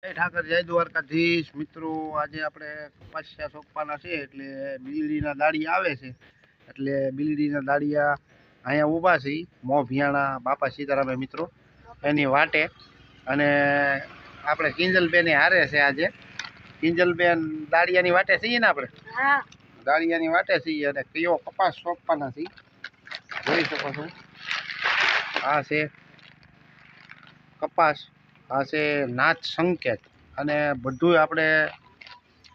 જય ઠાકર, જય દ્વારકાધીશ. મિત્રો, આજે આપણે કપાસિયા સોંપવાના છે એટલે બીલડીના દાળિયા આવે છે એટલે બીલડીના દાળિયા અહીંયા ઊભા છે મો ભિયાણા બાપા સીતારામે મિત્રો એની વાટે. અને આપણે કિંજલબેન હારે છે આજે. કિંજલબેન દાળિયાની વાટે છીએ ને આપણે? દાળિયાની વાટે છીએ અને કયો કપાસ સોંપવાના છીએ જોઈ શકો છો. આ છે કપાસ, આ છે નાચ સંકેત, અને બધું આપણે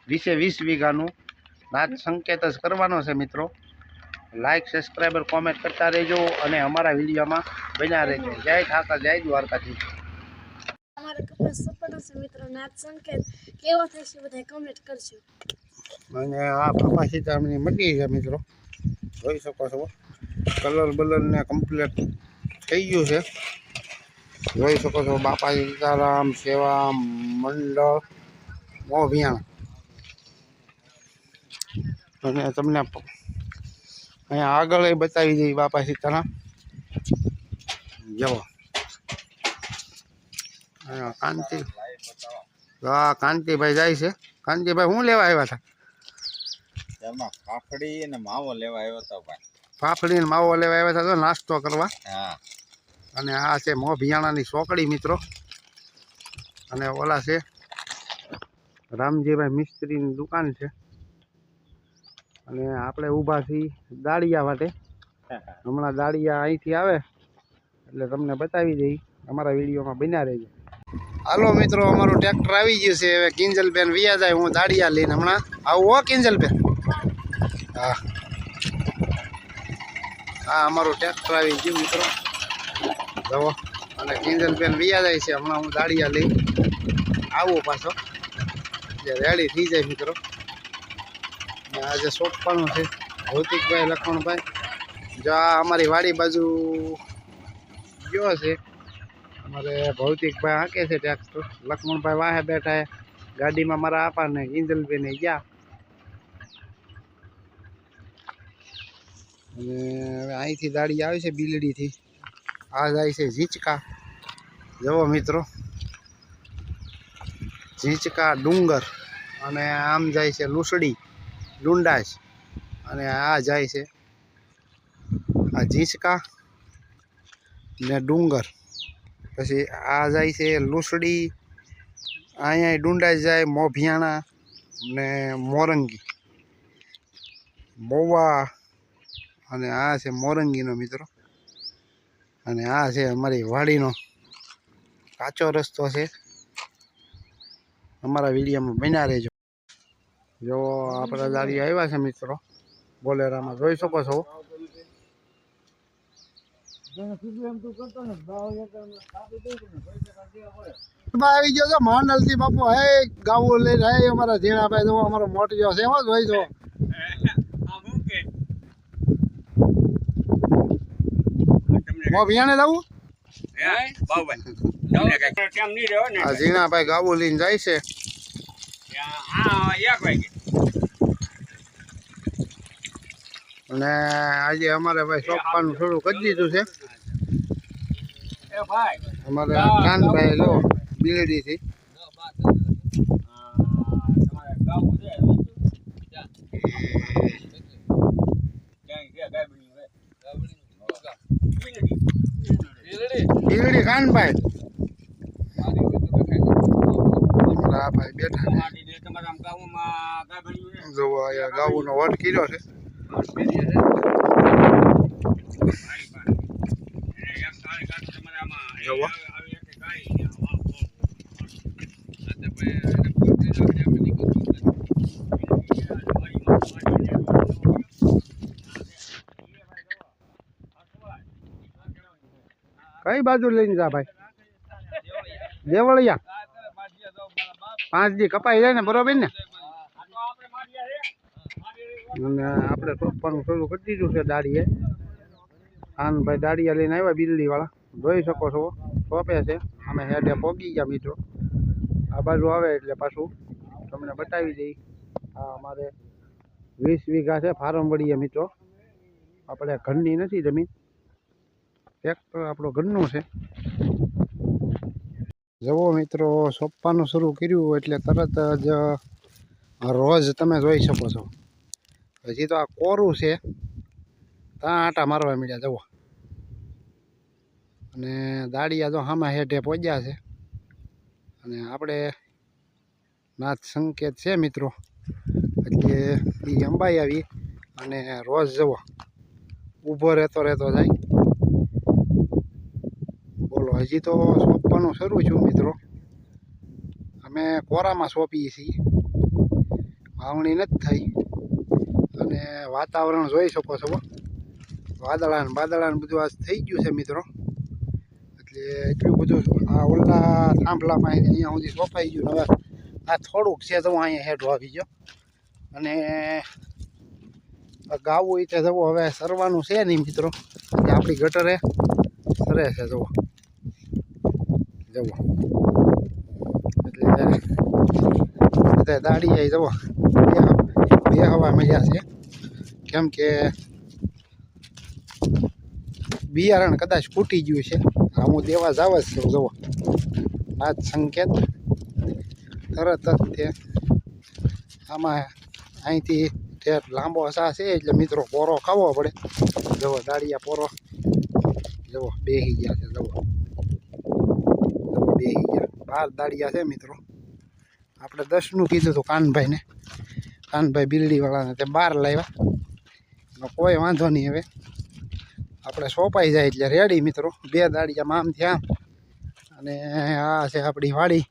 20 વીઘાનું નાચ સંકેત જ કરવાનો છે મિત્રો. લાઈક, સબસ્ક્રાઈબર, કોમેન્ટ કરતા રહેજો અને અમારા વિડીયોમાં બન્યા રહેજો. જય ઠાકર, જય દ્વારકાધીશ. અમારો કપાસ સપોર્ટ છે મિત્રો. નાચ સંકેત કેવો થશે બધા કોમેન્ટ કરજો. અને આ બાપા સીતારામની મટી છે મિત્રો, જોઈ શકો છો. કલર બલરને કમ્પ્લીટ થઈ ગયું છે, જોઈ શકો છો. બાપા સીતારામ સેવા મંડળ મો ભિયાણા. અને તમને અહીંયા આગળ બતાવી દઈએ બાપા સીતારામ. જવો કાંતિ, હા કાંતિભાઈ જાય છે. કાંતિભાઈ શું લેવા આવ્યા હતા? એમાં ફાફડી અને માવો લેવા આવ્યો હતો ભાઈ. ફાફડી ને માવો લેવા આવ્યા હતા તો નાસ્તો કરવા. હા. અને આ છે મો ભિયાણાની ચોકડી મિત્રો. અને ઓલા છે રામજીભાઈ મિસ્ત્રીની દુકાન છે. અને આપણે ઊભા છીએ દાળિયા માટે. હમણાં દાળિયા અહીંથી આવે એટલે તમને બતાવી દઈ. અમારા વિડીયોમાં બન્યા રહેજો. હાલો મિત્રો, અમારું ટ્રેક્ટર આવી ગયું છે. હવે કિંજલબેન વિયા જાય, હું દાળિયા લઈને હમણાં આવું. હો કિંજલબેન, હા હા અમારું ટ્રેક્ટર આવી ગયું મિત્રો. જવો, અને કિંજલબેન વિયા જાય છે. હમણાં હું દાળિયા લઈ આવું પાછો એટલે રેડી થઈ જાય મિત્રો. આજે સોંપવાનું છે ભૌતિકભાઈ, લખમણભાઈ. જો આ અમારી વાડી બાજુ ગયો છે અમારે ભૌતિકભાઈ હાંકે છે ટ્રેક્ટર. લક્ષ્મણભાઈ વાહે બેઠા ગાડીમાં મારા આપાને કિંજલબેને ગયા. અને હવે અહીંથી દાડી આવે છે બીલડીથી. આ જાય છે ઝીંચકા. જુઓ મિત્રો, ઝીંચકા ડુંગર. અને આમ જાય છે લુસડી ડુંડાસ. અને આ જાય છે આ ઝીંચકા ને ડુંગર. પછી આ જાય છે લુસડી. અહીંયા ડુંડાસ જાય, મોભિયાણા ને મોરંગી મોવા. અને આ છે મોરંગીનો મિત્રો. અને આ છે અમારી વાડીનો કાચો રસ્તો છે. અમારા વિડીયોમાં બન્યા રહેજો. જો આપણા દાડી આવ્યા છે મિત્રો બોલેરામાં, જોઈ શકો છો. આવી ગયો છે માંડલ થી બાપુ. હે ગાવું લઈને હે અમારા ઝીણાભાઈ. જો અમારો મોટિયો છે. એમાં જોઈ જો ભિયાણે જવું. આ ઝીણાભાઈ ગાવું લઈને જાય છે. અને આજે અમારે ભાઈ સોંપવાનું થોડું કરી દીધું છે. અમારે કાનભાઈ લો બીલડી થી. બીલડી કાનભાઈ આ ભાઈ બેઠા જો અહીંયા ગાવું નો વટ કર્યો છે. કઈ બાજુ લઈને જા ભાઈ? દેવળિયા 5 દી કપાઈ જાય ને, બરોબર ને? અને આપણે સોંપવાનું શરૂ કરી દીધું છે દાડીએ. આન ભાઈ દાડિયા લઈને આવ્યા બિલ્ડી વાળા, જોઈ શકો છો. સોંપે છે. અમે હેડે પોગી ગયા મિત્રો. આ બાજુ આવે એટલે પાછું તમને બતાવી દઈ. આ અમારે 20 વીઘા છે ફાર્મ વળીએ મિત્રો. આપણે ઘરની નથી જમીન, ટ્રેક્ટર આપણો ઘરનું છે. જુઓ મિત્રો, સોંપવાનું શરૂ કર્યું એટલે તરત જ રોજ તમે જોઈ શકો છો. હજી તો આ કોરું છે, ત્યાં આટા મારવા મળ્યા જુઓ. અને દાળિયા જો હામાં હેઠે પહોંચ્યા છે. અને આપણે નાથ સંકેત છે મિત્રો, એટલે એ અંબાઈ આવી અને રોજ જવો ઊભો રહેતો જાય. બોલો, હજી તો સોંપવાનું શરૂ છું મિત્રો. અમે કોરામાં સોંપીએ છીએ, વાવણી નથી થઈ. અને વાતાવરણ જોઈ શકો છો, વાદળા ને બધું આજ થઈ ગયું છે મિત્રો. એટલે એટલું બધું આ ઓલા થાંભલામાં અહીંયા સુધી સોંપાઈ ગયું. હવે આ થોડુંક છે તો અહીંયા હેઠો આવી ગયો. અને ગાવું એ જવો હવે સરવાનું છે નહીં મિત્રો, આપણી ગટરે સરે છે જવો. એટલે બધા દાડી જવો બે હવા મળ્યા છે. કેમ કે બિયારણ કદાચ ફૂટી ગયું છે. હું દેવા જાવ જ છું જવો. નાથ સંકેત તરત જ તે આમાં અહીંથી ઠેઠ લાંબો સા છે એટલે મિત્રો પોરો ખાવો પડે. જવો દાળિયા પોરો જવો બેસી ગયા છે. જવો બેસી ગયા. 12 દાળિયા છે મિત્રો. આપણે 10નું કીધું હતું કાનભાઈને. કાનભાઈ બિલ્ડીવાળાને તે 12 લાવ્યા. એનો કોઈ વાંધો નહીં. હવે આપણે સોંપાઈ જાય એટલે રેડી મિત્રો. 2 દાળિયામાં આમ થયા. અને આ છે આપણી વાડી.